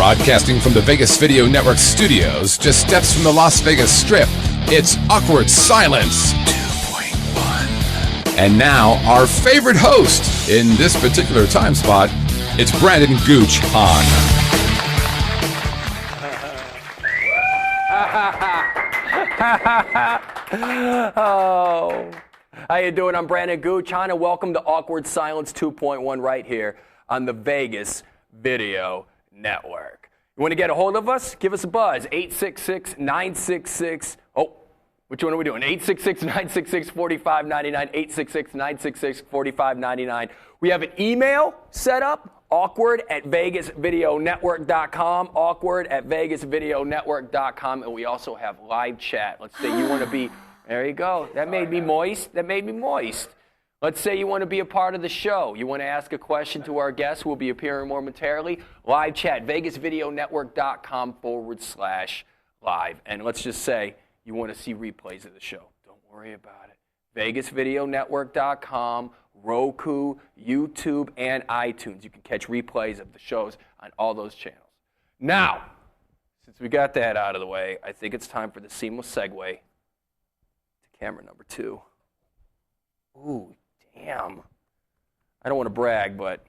Broadcasting from the Vegas Video Network studios, just steps from the Las Vegas Strip, it's Awkward Silence 2.1. And now, our favorite host in this particular time spot, it's Brandon Gooch Hahn. Oh, how you doing? I'm Brandon Gooch Hahn, and welcome to Awkward Silence 2.1 right here on the Vegas Video Network. You want to get a hold of us? Give us a buzz. 866-966. Oh, which one are we doing? 866-966-4599. 866-966-4599. We have an email set up. awkward@vegasvideonetwork.com. awkward@vegasvideonetwork.com. And we also have live chat. Let's say you want to be. There you go. That made me moist. Let's say you want to be a part of the show. You want to ask a question to our guests who will be appearing momentarily. Live chat, vegasvideonetwork.com/live. And let's just say you want to see replays of the show. Don't worry about it. vegasvideonetwork.com, Roku, YouTube, and iTunes. You can catch replays of the shows on all those channels. Now, since we got that out of the way, I think it's time for the seamless segue to camera number 2. Ooh, damn. I don't want to brag, but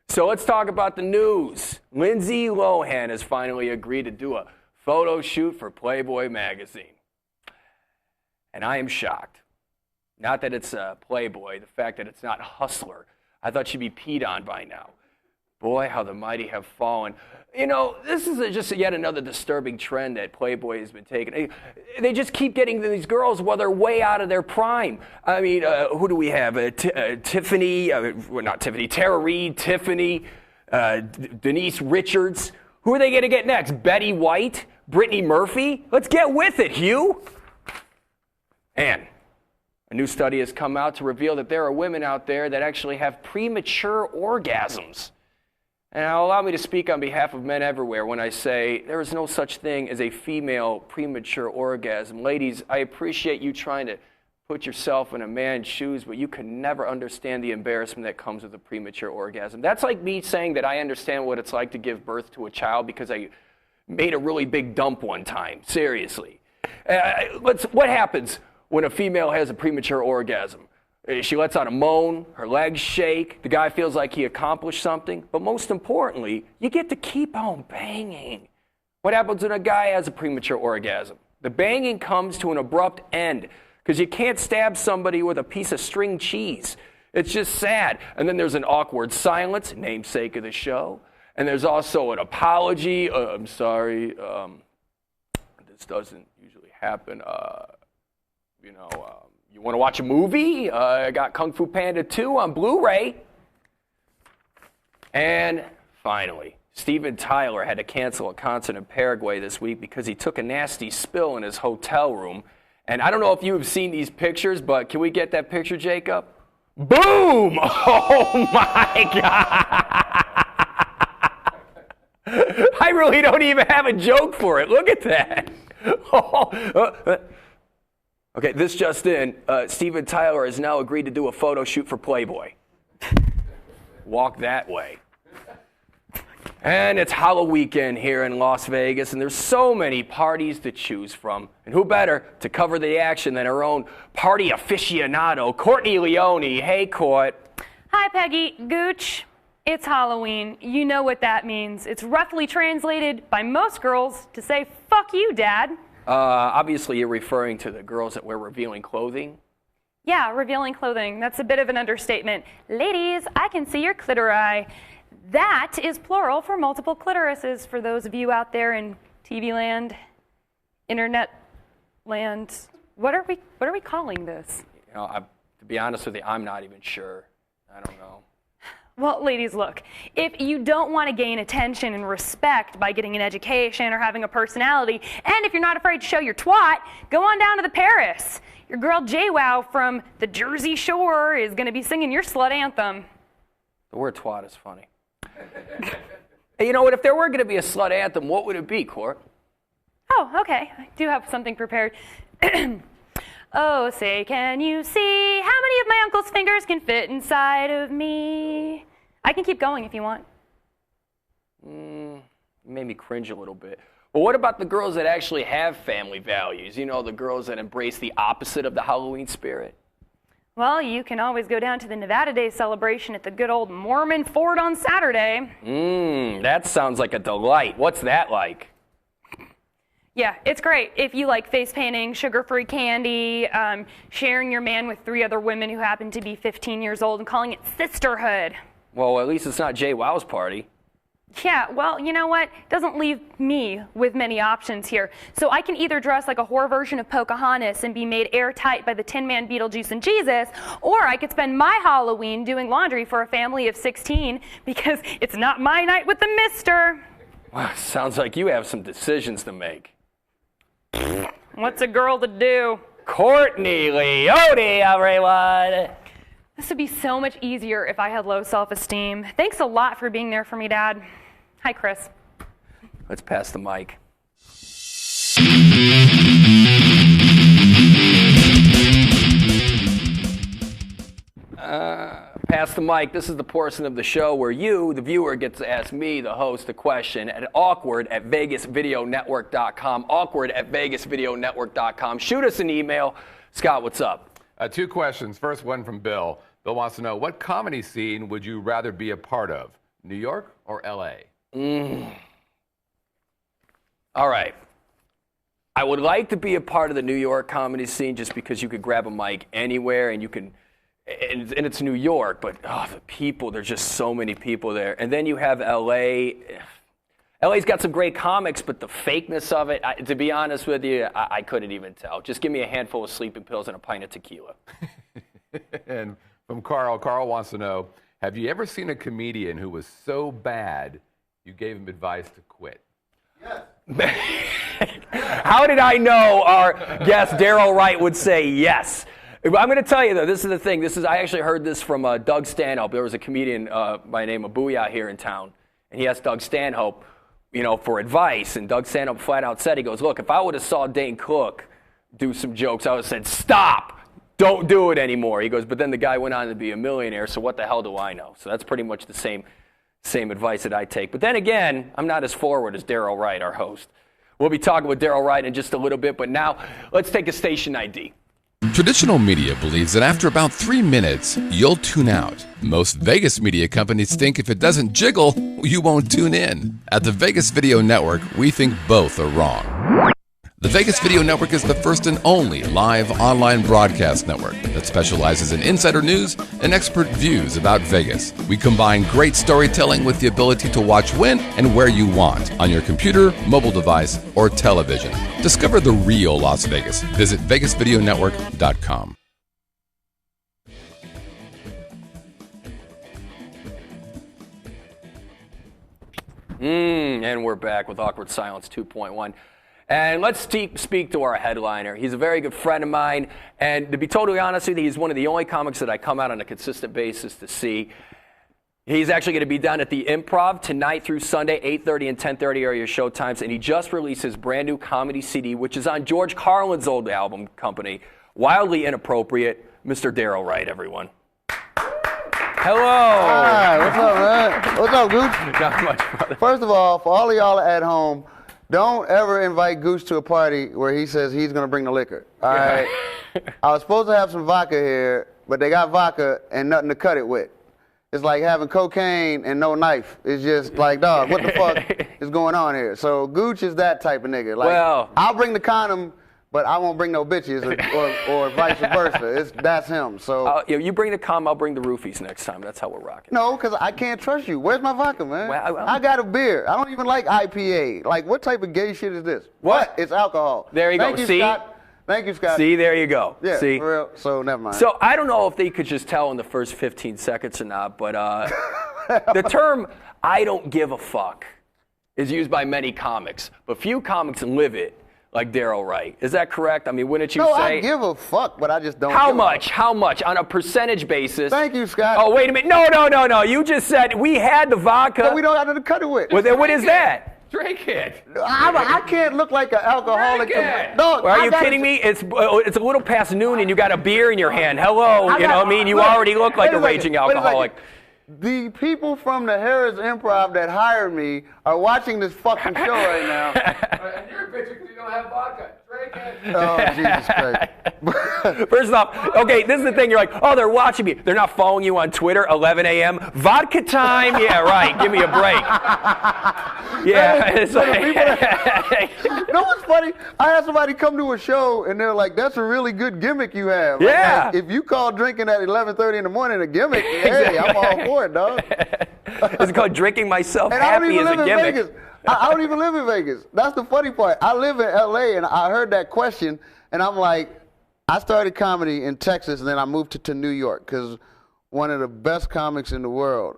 So let's talk about the news. Lindsay Lohan has finally agreed to do a photo shoot for Playboy magazine. And I am shocked. Not that it's Playboy, the fact that it's not Hustler. I thought she'd be peed on by now. Boy, how the mighty have fallen. You know, this is just yet another disturbing trend that Playboy has been taking. They just keep getting these girls while they're way out of their prime. I mean, who do we have? Tiffany, not Tiffany, Tara Reid, Tiffany, Denise Richards. Who are they going to get next? Betty White? Brittany Murphy? Let's get with it, Hugh. And a new study has come out to reveal that there are women out there that actually have premature orgasms. And allow me to speak on behalf of men everywhere when I say there is no such thing as a female premature orgasm. Ladies, I appreciate you trying to put yourself in a man's shoes, but you can never understand the embarrassment that comes with a premature orgasm. That's like me saying that I understand what it's like to give birth to a child because I made a really big dump one time. Seriously. What happens when a female has a premature orgasm? She lets out a moan, her legs shake, the guy feels like he accomplished something, but most importantly, you get to keep on banging. What happens when a guy has a premature orgasm? The banging comes to an abrupt end because you can't stab somebody with a piece of string cheese. It's just sad. And then there's an awkward silence, namesake of the show, and there's also an apology. I'm sorry, this doesn't usually happen. You want to watch a movie? I got Kung Fu Panda 2 on Blu-ray. And finally, Steven Tyler had to cancel a concert in Paraguay this week because he took a nasty spill in his hotel room. And I don't know if you have seen these pictures, but can we get that picture, Jacob? Boom! Oh, my God! I really don't even have a joke for it. Look at that. Okay, this just in, Steven Tyler has now agreed to do a photo shoot for Playboy. Walk that way. And it's Halloween weekend here in Las Vegas, and there's so many parties to choose from. And who better to cover the action than our own party aficionado, Courtney Leone. Hey, Court. Hi, Peggy. Gooch. It's Halloween. You know what that means. It's roughly translated by most girls to say, fuck you, Dad. Obviously, you're referring to the girls that wear revealing clothing. Yeah, revealing clothing. That's a bit of an understatement. Ladies, I can see your clitori. That is plural for multiple clitorises for those of you out there in TV land, internet land. What are we calling this? You know, to be honest with you, I'm not even sure. I don't know. Well, ladies, look, if you don't want to gain attention and respect by getting an education or having a personality, and if you're not afraid to show your twat, go on down to the Paris. Your girl JWoww from the Jersey Shore is going to be singing your slut anthem. The word twat is funny. Hey, you know what? If there were going to be a slut anthem, what would it be, Court? Oh, okay. I do have something prepared. Oh, say, can you see how many of my uncle's fingers can fit inside of me? I can keep going if you want. Made me cringe a little bit. But what about the girls that actually have family values? You know, the girls that embrace the opposite of the Halloween spirit? Well, you can always go down to the Nevada Day celebration at the good old Mormon Fort on Saturday. That sounds like a delight. What's that like? Yeah, it's great. If you like face painting, sugar-free candy, sharing your man with 3 other women who happen to be 15 years old and calling it sisterhood. Well, at least it's not Jay Wow's party. Yeah, well, you know what? Doesn't leave me with many options here. So I can either dress like a whore version of Pocahontas and be made airtight by the Tin Man, Beetlejuice, and Jesus, or I could spend my Halloween doing laundry for a family of 16 because it's not my night with the mister. Wow, sounds like you have some decisions to make. What's a girl to do? Courtney Leone, everyone! This would be so much easier if I had low self-esteem. Thanks a lot for being there for me, Dad. Hi, Chris. Let's pass the mic. Pass the mic. This is the portion of the show where you, the viewer, gets to ask me, the host, a question at awkward@vegasvideonetwork.com. Awkward@vegasvideonetwork.com. Shoot us an email. Scott, what's up? 2 questions. First one from Bill. Bill wants to know, what comedy scene would you rather be a part of, New York or L.A.? All right. I would like to be a part of the New York comedy scene just because you could grab a mic anywhere and you can, and it's New York, but the people, there's just so many people there. And then you have L.A. LA's got some great comics, but the fakeness of it, to be honest with you, I couldn't even tell. Just give me a handful of sleeping pills and a pint of tequila. And from Carl wants to know, have you ever seen a comedian who was so bad you gave him advice to quit? Yes. How did I know our guest Daryl Wright would say yes? I'm going to tell you, though, this is the thing. I actually heard this from Doug Stanhope. There was a comedian by the name of Booyah here in town, and he asked Doug Stanhope, for advice, and Doug Stanhope flat out said, he goes, look, if I would have saw Dane Cook do some jokes, I would have said, stop, don't do it anymore. He goes, but then the guy went on to be a millionaire, so what the hell do I know? So that's pretty much the same advice that I take. But then again, I'm not as forward as Daryl Wright, our host. We'll be talking with Daryl Wright in just a little bit, but now let's take a station ID. Traditional media believes that after about 3 minutes, you'll tune out. Most Vegas media companies think if it doesn't jiggle, you won't tune in. At the Vegas Video Network, we think both are wrong. The Vegas Video Network is the first and only live online broadcast network that specializes in insider news and expert views about Vegas. We combine great storytelling with the ability to watch when and where you want on your computer, mobile device, or television. Discover the real Las Vegas. Visit vegasvideonetwork.com. And we're back with Awkward Silence 2.1. And let's speak to our headliner. He's a very good friend of mine, and to be totally honest with you, he's one of the only comics that I come out on a consistent basis to see. He's actually going to be down at the Improv tonight through Sunday, 8:30 and 10:30 are your show times, and he just released his brand new comedy CD, which is on George Carlin's old album company, Wildly Inappropriate, Mr. Daryl Wright, everyone. Hello. Hi, what's up, man? What's up, Gooch? Not much, brother. First of all, for all of y'all at home, don't ever invite Gooch to a party where he says he's going to bring the liquor. All right? I was supposed to have some vodka here, but they got vodka and nothing to cut it with. It's like having cocaine and no knife. It's just like, dog, what the fuck is going on here? So Gooch is that type of nigga. Like, well, I'll bring the condom, but I won't bring no bitches or vice versa. That's him. So you bring the calm, I'll bring the roofies next time. That's how we're rocking. No, because I can't trust you. Where's my vodka, man? Well, I got a beer. I don't even like IPA. Like, what type of gay shit is this? What? It's alcohol. There you go. Thank you, See? Scott. Thank you, Scott. See, there you go. Yeah, See? for real. So, never mind. So, I don't know if they could just tell in the first 15 seconds or not, but the term, I don't give a fuck, is used by many comics, but few comics live it like Daryl Wright. Is that correct? I mean, wouldn't you say? No, I give a fuck, but I just don't How give much? a fuck. How much? On a percentage basis. Thank you, Scott. Oh, wait a minute. No. You just said we had the vodka. But we don't have nothing to cut it with. Well, then what is that? Drink it. I can't look like an alcoholic. Drink it. No, Are you kidding me? It's a little past noon and you got a beer in your hand. Hello, you know what I mean? You already look like a raging alcoholic. The people from the Harris Improv that hired me are watching this fucking show right now. And you're bitching because you don't have vodka. Drink it. Oh, Jesus Christ. First off, okay, this is the thing. You're like, oh, they're watching me. They're not following you on Twitter, 11 a.m. Vodka time? Yeah, right. Give me a break. Yeah. It's like, You know what's funny? I had somebody come to a show, and they're like, that's a really good gimmick you have. Yeah. Like, if you call drinking at 11:30 in the morning a gimmick, hey, I'm all for it, dog. It's called drinking myself And I don't happy even as a live in gimmick. Vegas. I don't even live in Vegas. That's the funny part. I live in L.A., and I heard that question, and I'm like, I started comedy in Texas, and then I moved to New York, because one of the best comics in the world.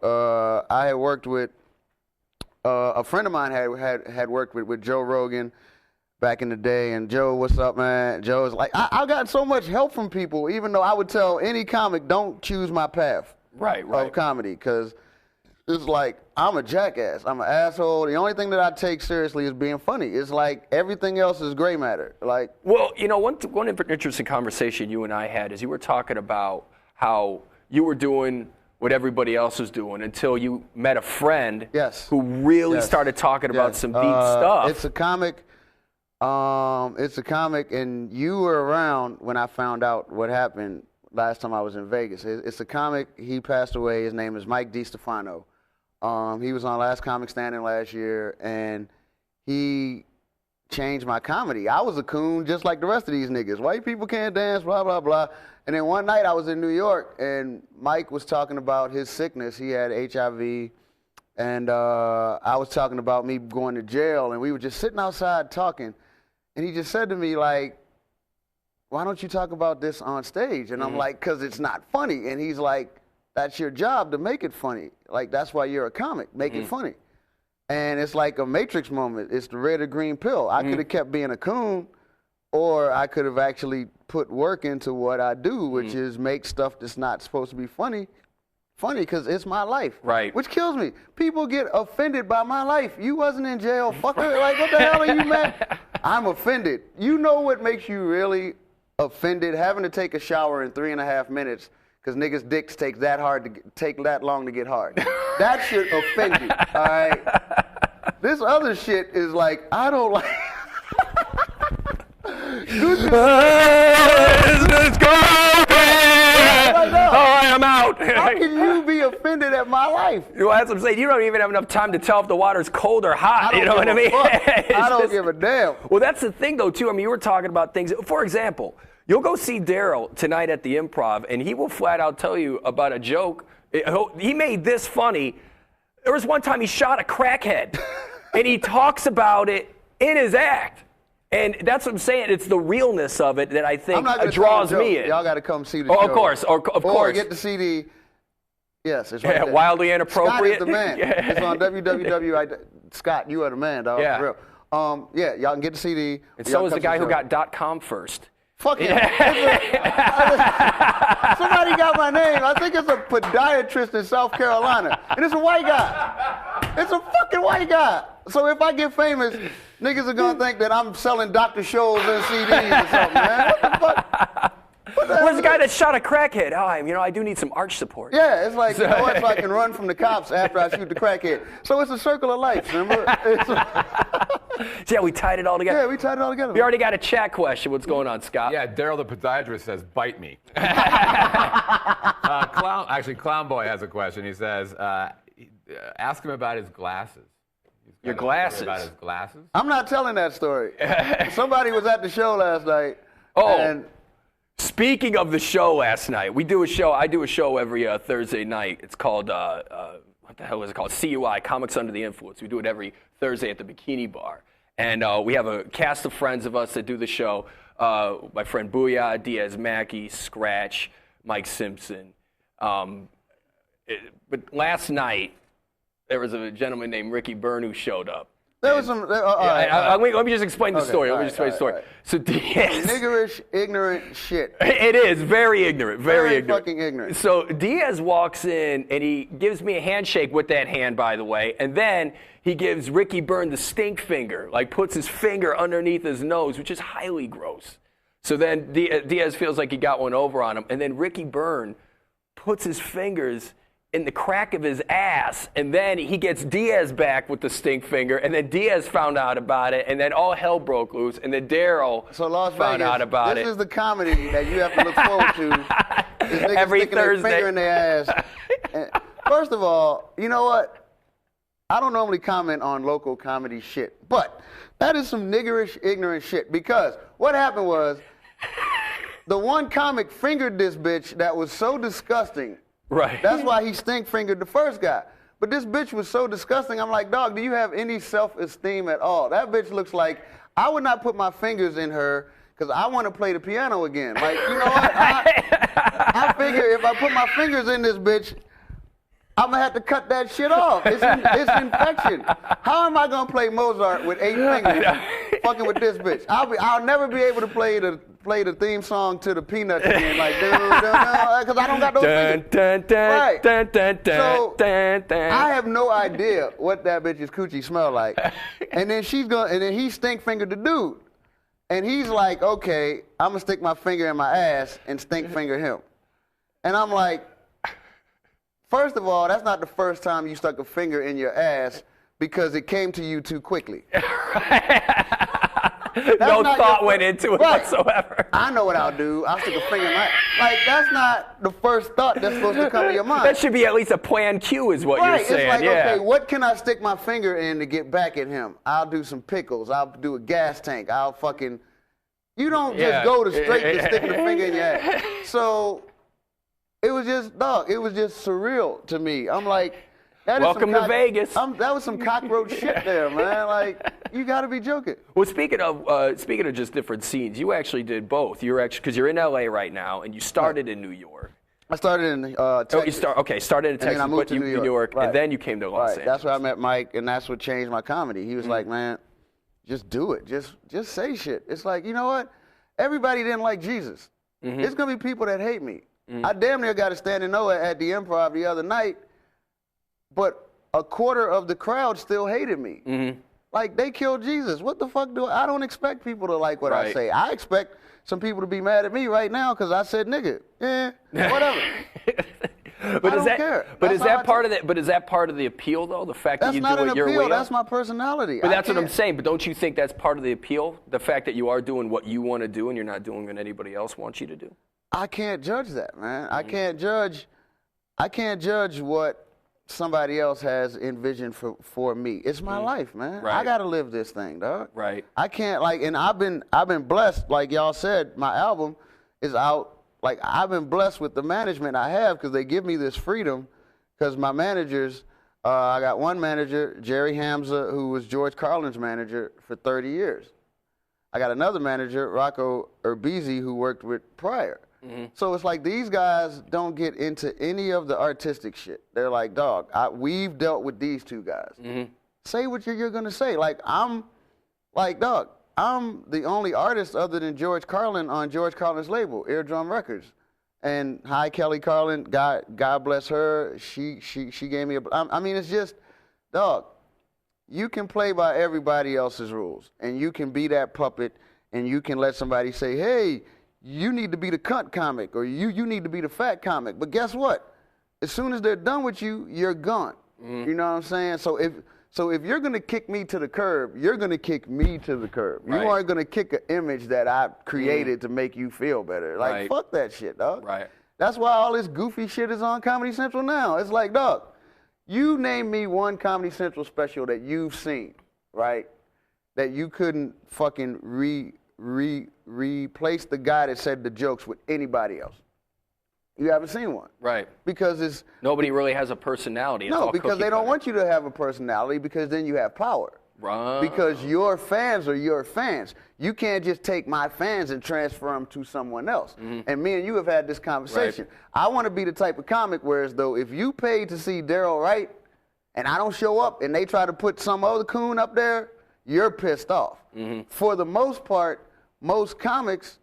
I had worked with, a friend of mine had worked with Joe Rogan back in the day, and Joe, what's up, man? Joe was like, I got so much help from people, even though I would tell any comic, don't choose my path of comedy, because it's like, I'm a jackass. I'm an asshole. The only thing that I take seriously is being funny. It's like everything else is gray matter. Like, well, you know, one interesting conversation you and I had is you were talking about how you were doing what everybody else was doing until you met a friend who really started talking about some deep stuff. It's a comic. And you were around when I found out what happened last time I was in Vegas. It's a comic. He passed away. His name is Mike DiStefano. He was on Last Comic Standing last year, and he changed my comedy. I was a coon just like the rest of these niggas. White people can't dance, blah, blah, blah. And then one night I was in New York, and Mike was talking about his sickness. He had HIV, and I was talking about me going to jail, and we were just sitting outside talking, and he just said to me, like, why don't you talk about this on stage? And I'm like, because it's not funny. And he's like, that's your job to make it funny. Like, that's why you're a comic, make it funny. And it's like a Matrix moment. It's the red or green pill. I could have kept being a coon, or I could have actually put work into what I do, which is make stuff that's not supposed to be funny, because it's my life. Right. Which kills me. People get offended by my life. You wasn't in jail, fucker. Like, what the hell are you mad? I'm offended. You know what makes you really offended? Having to take a shower in 3.5 minutes because niggas' dicks take that long to get hard. That should offend you, all right? This other shit is like, I don't like. Let's go! All right, I'm out. How can you be offended at my life? Well, that's what I'm saying. You don't even have enough time to tell if the water's cold or hot. You know what I mean? I don't give a damn. Well, that's the thing, though, too. I mean, you were talking about things. For example, you'll go see Daryl tonight at the Improv, and he will flat out tell you about a joke. He made this funny. There was one time he shot a crackhead, and he talks about it in his act. And that's what I'm saying. It's the realness of it that I think draws me in. Y'all got to come see the show. Of course. Of course. Or get the CD. Yes, it's right there. Wildly Inappropriate. Scott is the man. It's on www. Scott, you are the man, dog. Yeah. For real. Y'all can get the CD. And so is the guy who got .com first. Fuck him. Somebody got my name. I think it's a podiatrist in South Carolina. And it's a white guy. It's a fucking white guy. So if I get famous, niggas are going to think that I'm selling Dr. Scholl's and CDs or something, man. What the fuck? Where's the guy that shot a crackhead? Oh, I do need some arch support. Yeah, it's like, what, so I can run from the cops after I shoot the crackhead. So it's a circle of life, remember? Yeah, we tied it all together. Yeah, we tied it all together. We already got a chat question. What's going on, Scott? Yeah, Daryl the podiatrist says, bite me. Clown Boy has a question. He says, ask him about his glasses. Your glasses? About his glasses? I'm not telling that story. Somebody was at the show last night. And speaking of the show last night, I do a show every Thursday night. It's called, what the hell is it called? CUI, Comics Under the Influence. We do it every Thursday at the Bikini Bar. And we have a cast of friends of us that do the show. My friend Booyah, Diaz Mackey, Scratch, Mike Simpson. But last night, there was a gentleman named Ricky Byrne who showed up. There was some. Let me just explain the story. Right. So Diaz, niggerish, ignorant shit. It is very ignorant, very ignorant. Fucking ignorant. So Diaz walks in and he gives me a handshake with that hand, by the way, and then he gives Ricky Byrne the stink finger, like puts his finger underneath his nose, which is highly gross. So then Diaz feels like he got one over on him, and then Ricky Byrne puts his fingers in the crack of his ass, and then he gets Diaz back with the stink finger, and then Diaz found out about it, and then all hell broke loose, and then Daryl found out about it. This is the comedy that you have to look forward to. Every Thursday. Their finger in their ass. And first of all, you know what? I don't normally comment on local comedy shit, but that is some niggerish, ignorant shit, because what happened was the one comic fingered this bitch that was so disgusting. Right. That's why he stink fingered the first guy. But this bitch was so disgusting. I'm like, dog, do you have any self-esteem at all? That bitch looks like I would not put my fingers in her because I want to play the piano again. Like, you know what? I figure if I put my fingers in this bitch, I'm gonna have to cut that shit off. It's infection. How am I gonna play Mozart with 8 fingers, fucking with this bitch? I'll never be able to play the theme song to the Peanuts again, like because I don't got those fingers. Right. So I have no idea what that bitch's coochie smell like. And then he stink fingered the dude, and he's like, okay, I'm gonna stick my finger in my ass and stink finger him, and I'm like. First of all, that's not the first time you stuck a finger in your ass because it came to you too quickly. No thought went into it whatsoever. I know what I'll do. I'll stick a finger in my ass. Like, that's not the first thought that's supposed to come to your mind. That should be at least a plan Q is what you're saying. It's like, okay, what can I stick my finger in to get back at him? I'll do some pickles. I'll do a gas tank. I'll fucking... You don't just go to straight to sticking a finger in your ass. So... It was just, dog, it was just surreal to me. I'm like, welcome to Vegas. That was some cockroach shit there, man. Like, you got to be joking. Well, speaking of just different scenes, you actually did both. You're actually, because you're in LA right now, and you started in New York. I started in Texas. Started in Texas, and I moved to New York, and then you came to Los Angeles. That's where I met Mike, and that's what changed my comedy. He was like, man, just do it. Just say shit. It's like, you know what? Everybody didn't like Jesus. There's going to be people that hate me. I damn near got a standing O at the Improv the other night, but a quarter of the crowd still hated me. Like, they killed Jesus. What the fuck I don't expect people to like what I say. I expect some people to be mad at me right now because I said nigga. Whatever. But I don't care. But is that part of the appeal though? The fact that you do it your way? That's not an appeal. That's my personality. But that's what I'm saying. But don't you think that's part of the appeal? The fact that you are doing what you want to do and you're not doing what anybody else wants you to do? I can't judge that, man. I can't judge what somebody else has envisioned for me. It's my life, man. Right. I gotta live this thing, dog. Right. I can't and I've been blessed, like y'all said, my album is out. Like, I've been blessed with the management I have because they give me this freedom because my managers, I got one manager, Jerry Hamza, who was George Carlin's manager for 30 years. I got another manager, Rocco Urbizi, who worked with Pryor. So it's like these guys don't get into any of the artistic shit. They're like, dog, we've dealt with these two guys. Say what you're going to say. Like, I'm the only artist other than George Carlin on George Carlin's label, Eardrum Records. And hi, Kelly Carlin, God bless her. She gave me I mean, it's just, dog, you can play by everybody else's rules. And you can be that puppet and you can let somebody say, hey, you need to be the cunt comic, or you need to be the fat comic. But guess what? As soon as they're done with you, you're gone. You know what I'm saying? So if you're going to kick me to the curb, you're going to kick me to the curb. Right. You aren't going to kick an image that I created to make you feel better. Like, fuck that shit, dog. Right. That's why all this goofy shit is on Comedy Central now. It's like, dog, you name me one Comedy Central special that you've seen, right, that you couldn't fucking replace the guy that said the jokes with anybody else. You haven't seen one. Right. Because nobody really has a personality. It's no, because they don't want you to have a personality because then you have power. Right. Because your fans are your fans. You can't just take my fans and transfer them to someone else. And me and you have had this conversation. Right. I want to be the type of comic whereas though if you paid to see Daryl Wright and I don't show up and they try to put some other coon up there, you're pissed off. For the most part, most comics,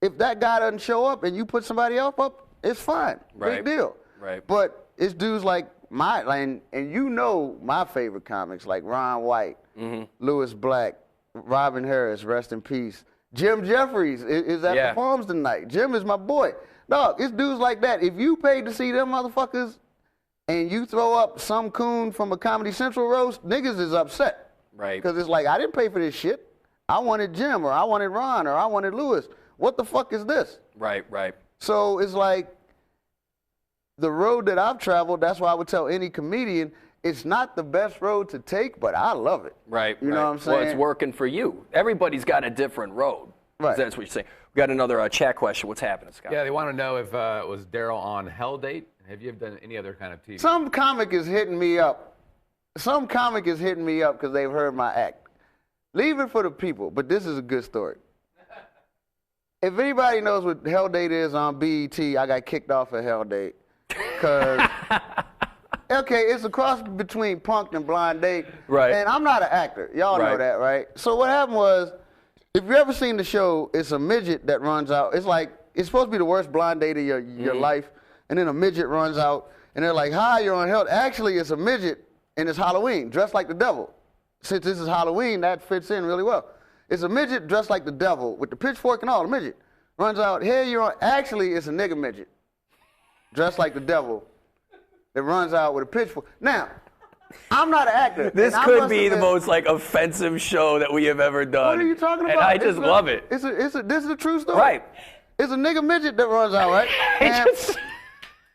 if that guy doesn't show up and you put somebody else up, it's fine. Big deal. Right. But it's dudes like and you know my favorite comics like Ron White, Lewis Black, Robin Harris, rest in peace. Jim Jeffries is at the Palms tonight. Jim is my boy. Dog, it's dudes like that. If you paid to see them motherfuckers, and you throw up some coon from a Comedy Central roast, niggas is upset. Right. Because it's like, I didn't pay for this shit. I wanted Jim, or I wanted Ron, or I wanted Lewis. What the fuck is this? Right. So it's like the road that I've traveled, that's why I would tell any comedian, it's not the best road to take, but I love it. Right. You know what I'm saying? Well, it's working for you. Everybody's got a different road. Right. That's what you're saying. We got another chat question. What's happening, Scott? Yeah, they want to know if it was Daryl on Hell Date. Have you ever done any other kind of TV? Some comic is hitting me up. Some comic is hitting me up because they've heard my act. Leave it for the people, but this is a good story. If anybody knows what Hell Date is on BET, I got kicked off at Hell Date. Because, okay, it's a cross between Punk'd and Blind Date. Right. And I'm not an actor. Y'all know that, right? So what happened was, if you ever seen the show, it's a midget that runs out. It's like, it's supposed to be the worst blind date of your life. And then a midget runs out, and they're like, hi, you're on Hell. Actually, it's a midget, and it's Halloween, dressed like the devil. Since this is Halloween, that fits in really well. It's a midget dressed like the devil with the pitchfork and all. The midget runs out. Hey, you're on. Actually, it's a nigga midget dressed like the devil that runs out with a pitchfork. Now, I'm not an actor. This could be the most offensive show that we have ever done. What are you talking about? And I just love it. This is a true story. Right. It's a nigga midget that runs out, right?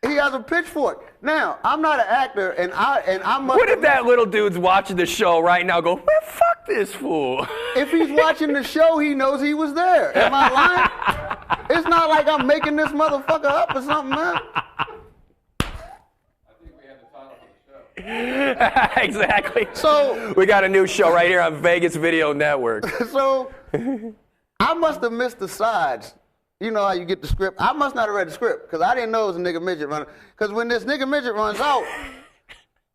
He has a pitchfork. Now, I'm not an actor, and I must. What if that little dude's watching the show right now? Go, well, fuck this fool. If he's watching the show, he knows he was there. Am I lying? It's not like I'm making this motherfucker up or something, man. I think we have the title for the show. Exactly. So we got a new show right here on Vegas Video Network. So I must have missed the sides. You know how you get the script. I must not have read the script because I didn't know it was a nigga midget running. Because when this nigga midget runs out,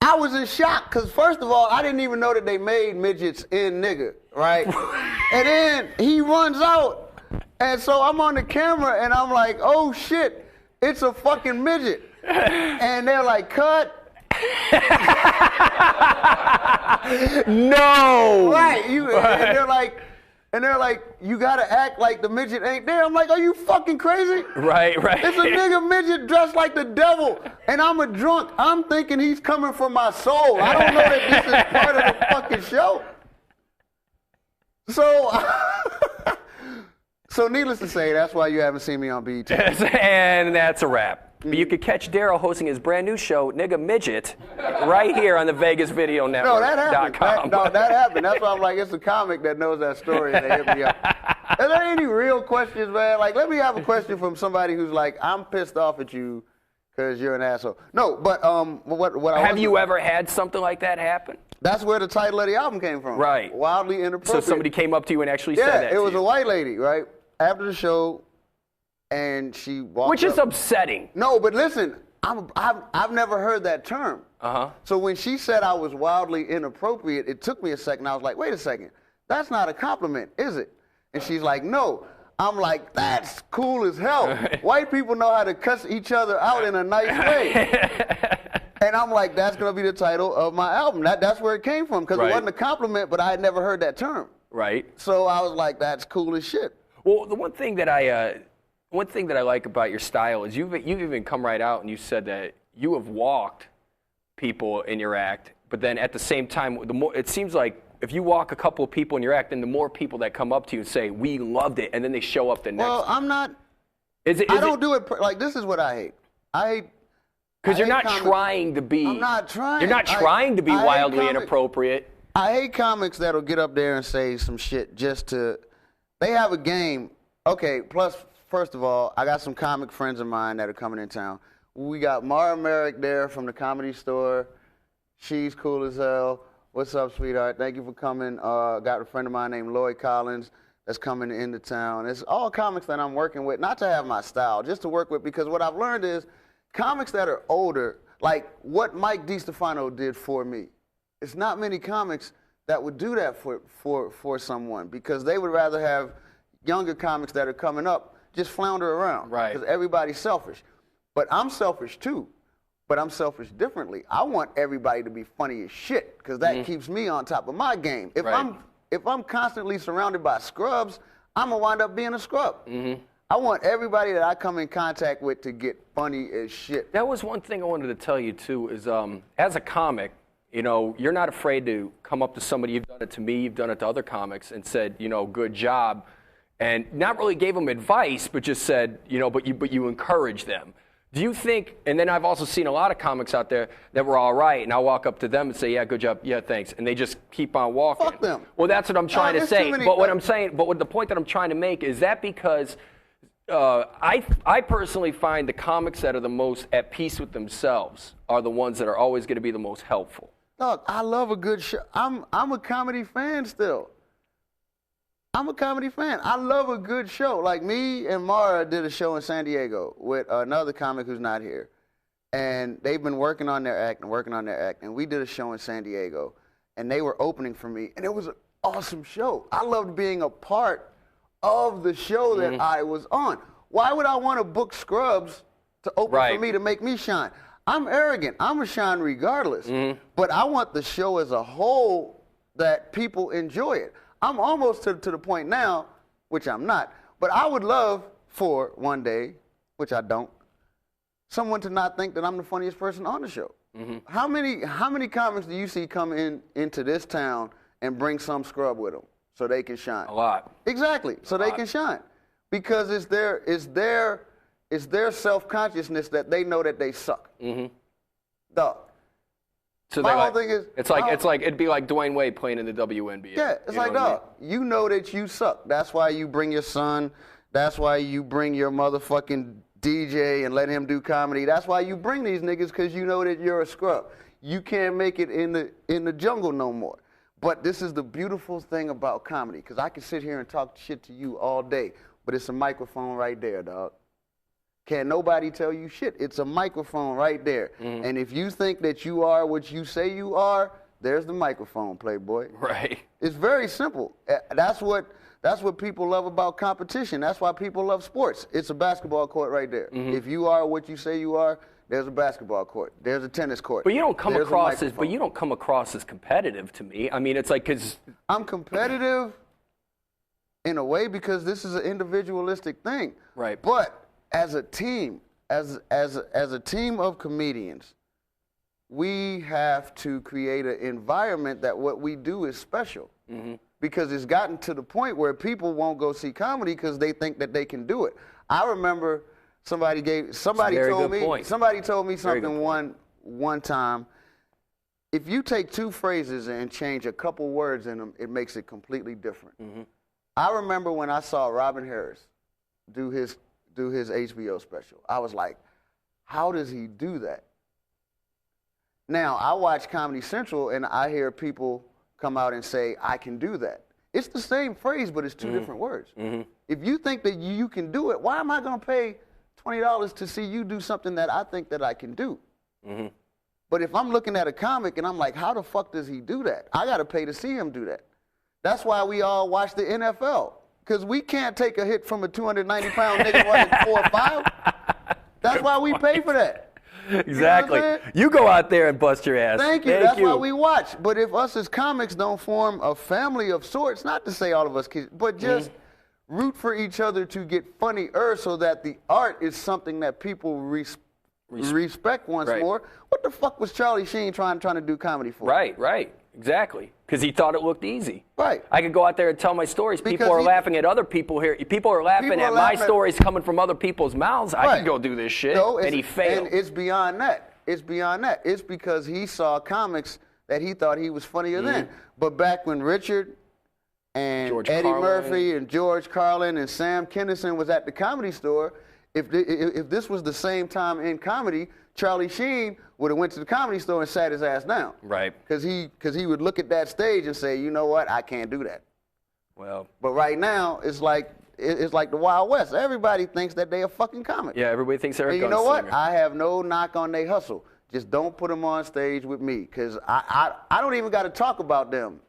I was in shock because first of all, I didn't even know that they made midgets in nigga, right? And then he runs out, and so I'm on the camera and I'm like, oh shit, it's a fucking midget. And they're like, cut. No. Right. And they're like, you gotta act like the midget ain't there. I'm like, are you fucking crazy? Right. It's a nigga midget dressed like the devil, and I'm a drunk. I'm thinking he's coming for my soul. I don't know that this is part of the fucking show. So needless to say, that's why you haven't seen me on BET. And that's a wrap. But you could catch Daryl hosting his brand new show, Nigga Midget, right here on the Vegas Video Network. No, that happened. That happened. That's why I'm like, it's a comic that knows that story and they hit me up. Are there any real questions, man? Like, let me have a question from somebody who's like, I'm pissed off at you because you're an asshole. No, but what Have you ever had something like that happen? That's where the title of the album came from. Right. Wildly Inappropriate. So somebody came up to you and actually said that Yeah, it was to you. a white lady, right? After the show, and she walked Which is up. upsetting. No, but listen, I've never heard that term. Uh-huh. So when she said I was wildly inappropriate, it took me a second. I was like, wait a second, that's not a compliment, is it? And she's like, no. I'm like, that's cool as hell. White people know how to cuss each other out in a nice way. And I'm like, that's going to be the title of my album. That's where it came from, because it wasn't a compliment, but I had never heard that term. Right. So I was like, that's cool as shit. Well, the one thing that I like about your style is you've even come right out and you said that you have walked people in your act, but then at the same time, it seems like if you walk a couple of people in your act, then the more people that come up to you and say, we loved it, and then they show up the next Well, time. I'm not. I don't do it. Like, this is what I hate. Because you're not trying to be. I'm not trying. You're not trying to be wildly inappropriate. I hate comics that'll get up there and say some shit just to. They have a game. Okay, plus, first of all, I got some comic friends of mine that are coming in town. We got Mara Merrick there from the Comedy Store. She's cool as hell. What's up, sweetheart? Thank you for coming. Got a friend of mine named Lloyd Collins that's coming into town. It's all comics that I'm working with, not to have my style, just to work with, because what I've learned is comics that are older, like what Mike DiStefano did for me. It's not many comics that would do that for someone, because they would rather have younger comics that are coming up just flounder around. Right. Because everybody's selfish. But I'm selfish too. But I'm selfish differently. I want everybody to be funny as shit, because that keeps me on top of my game. If I'm constantly surrounded by scrubs, I'm gonna wind up being a scrub. I I want everybody that I come in contact with to get funny as shit. That was one thing I wanted to tell you, too, is as a comic, you're not afraid to come up to somebody. You've done it to me. You've done it to other comics and said, good job. And not really gave them advice, but just said, but you encourage them. Do you think, and then I've also seen a lot of comics out there that were all right, and I'll walk up to them and say, yeah, good job, yeah, thanks, and they just keep on walking. Fuck them. Well, that's what I'm trying to say. But the point that I'm trying to make is that because I personally find the comics that are the most at peace with themselves are the ones that are always going to be the most helpful. Look, I love a good show. I'm a comedy fan still. I'm a comedy fan. I love a good show. Like me and Mara did a show in San Diego with another comic who's not here. And they've been working on their act. And we did a show in San Diego. And they were opening for me. And it was an awesome show. I loved being a part of the show that I was on. Why would I want to book Scrubs to open for me to make me shine? I'm arrogant. I'm going to shine regardless. But I want the show as a whole that people enjoy it. I'm almost to the point now, which I'm not, but I would love for one day, which I don't, someone to not think that I'm the funniest person on the show. How many comics do you see come into this town and bring some scrub with them so they can shine? A lot. Exactly, so they can shine. Because it's their self-consciousness that they know that they suck. Dog. So it'd be like Dwayne Wade playing in the WNBA. Yeah, it's like, dog, you know that you suck. That's why you bring your son. That's why you bring your motherfucking DJ and let him do comedy. That's why you bring these niggas, because you know that you're a scrub. You can't make it in the jungle no more. But this is the beautiful thing about comedy, because I can sit here and talk shit to you all day, but it's a microphone right there, dog. Can't nobody tell you shit. It's a microphone right there. And if you think that you are what you say you are, there's the microphone, playboy. Right. It's very simple. That's what people love about competition. That's why people love sports. It's a basketball court right there. If you are what you say you are, there's a basketball court. There's a tennis court. But you don't come across as competitive to me. I mean, it's like, because I'm competitive in a way because this is an individualistic thing. Right. But as a team, as a team of comedians, we have to create an environment that what we do is special. Because it's gotten to the point where people won't go see comedy because they think that they can do it. I remember somebody told me something one time. If you take two phrases and change a couple words in them, it makes it completely different. I remember when I saw Robin Harris do his HBO special. I was like, how does he do that? Now, I watch Comedy Central and I hear people come out and say, I can do that. It's the same phrase, but it's two different words. If you think that you can do it, why am I going to pay $20 to see you do something that I think that I can do? But if I'm looking at a comic and I'm like, how the fuck does he do that? I got to pay to see him do that. That's why we all watch the NFL. Because we can't take a hit from a 290-pound nigga running 4-5. That's why we pay for that. Exactly. You go out there and bust your ass. Thank you. That's why we watch. But if us as comics don't form a family of sorts, not to say all of us kids, but just root for each other to get funnier so that the art is something that people respect once more. What the fuck was Charlie Sheen trying to do comedy for? Right. Exactly. Because he thought it looked easy. Right. I could go out there and tell my stories. People are laughing at other people here. People are laughing at my stories coming from other people's mouths. I can go do this shit. And he failed. And it's beyond that. It's because he saw comics that he thought he was funnier than. But back when Richard and Eddie Murphy and George Carlin and Sam Kinison was at the Comedy Store, if this was the same time in comedy, Charlie Sheen would have went to the Comedy Store and sat his ass down. Right. Because he would look at that stage and say, you know what, I can't do that. Well. But right now, it's like the Wild West. Everybody thinks that they a fucking comic. Yeah, everybody thinks they're a gunslinger. And you know what? I have no knock on their hustle. Just don't put them on stage with me, because I don't even got to talk about them.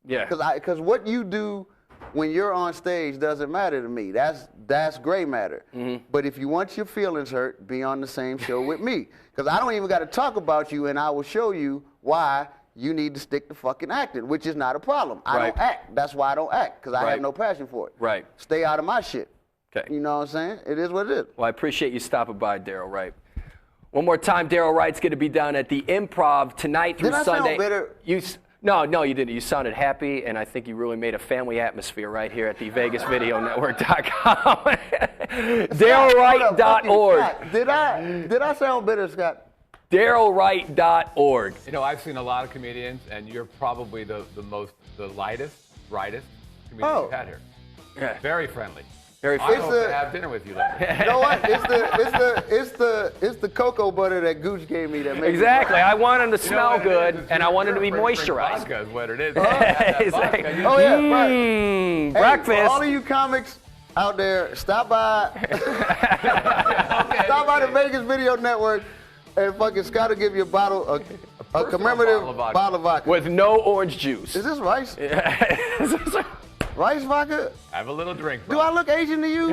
Yeah. Because what you do when you're on stage doesn't matter to me. That's gray matter. But if you want your feelings hurt, be on the same show with me. Because I don't even got to talk about you, and I will show you why you need to stick to fucking acting, which is not a problem. I don't act. That's why I don't act, because I have no passion for it. Right. Stay out of my shit. Okay. You know what I'm saying? It is what it is. Well, I appreciate you stopping by, Daryl Wright. One more time, Daryl Wright's going to be down at the Improv tonight through Did I Sunday. sound bitter? No, you didn't. You sounded happy, and I think you really made a family atmosphere right here at the VegasVideoNetwork.com. DarylWright.org. Did I sound bitter, Scott? DarylWright.org. You know, I've seen a lot of comedians, and you're probably the lightest, brightest comedian we've had here. Yeah. Very friendly. Very I funny. hope to have dinner with you later. You know what? It's the cocoa butter that Gooch gave me that makes Exactly. I want them to You know smell what it good, is? It's and I want them to be your moisturized. Vodka is what it is. Exactly. Oh yeah, right. Hey, Breakfast. for all of you comics out there, stop by. Stop by the Vegas Video Network, and fucking Scott will give you a commemorative bottle of vodka. With no orange juice. Is this rice? Rice vodka? Have a little drink, bro. Do I look Asian to you?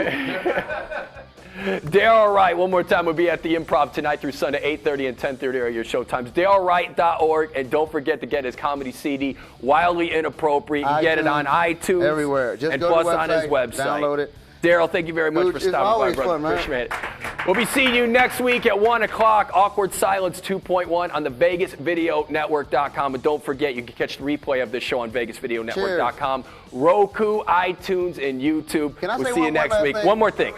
Daryl Wright, one more time, will be at the Improv tonight through Sunday, 8:30 and 10:30 are your show times. DarylWright.org, and don't forget to get his comedy CD, Wildly Inappropriate. You can get it on iTunes. Everywhere. Just and go to plus the on his website, website. download it. Daryl, thank you very much Gooch, for it's stopping by, always brother. fun, man. Appreciate it. We'll be seeing you next week at 1 o'clock, Awkward Silence 2.1 on the VegasVideoNetwork.com. And don't forget, you can catch the replay of this show on VegasVideoNetwork.com, Roku, iTunes, and YouTube. Can I we'll say see you one next last week. thing? One more thing.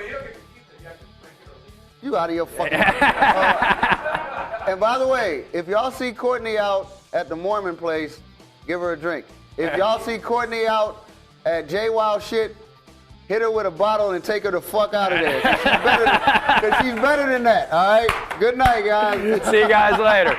You out of your fucking mind. And by the way, if y'all see Courtney out at the Mormon place, give her a drink. If y'all see Courtney out at J Wild shit, hit her with a bottle and take her the fuck out of there. Because she's better than that, all right? Good night, guys. See you guys later.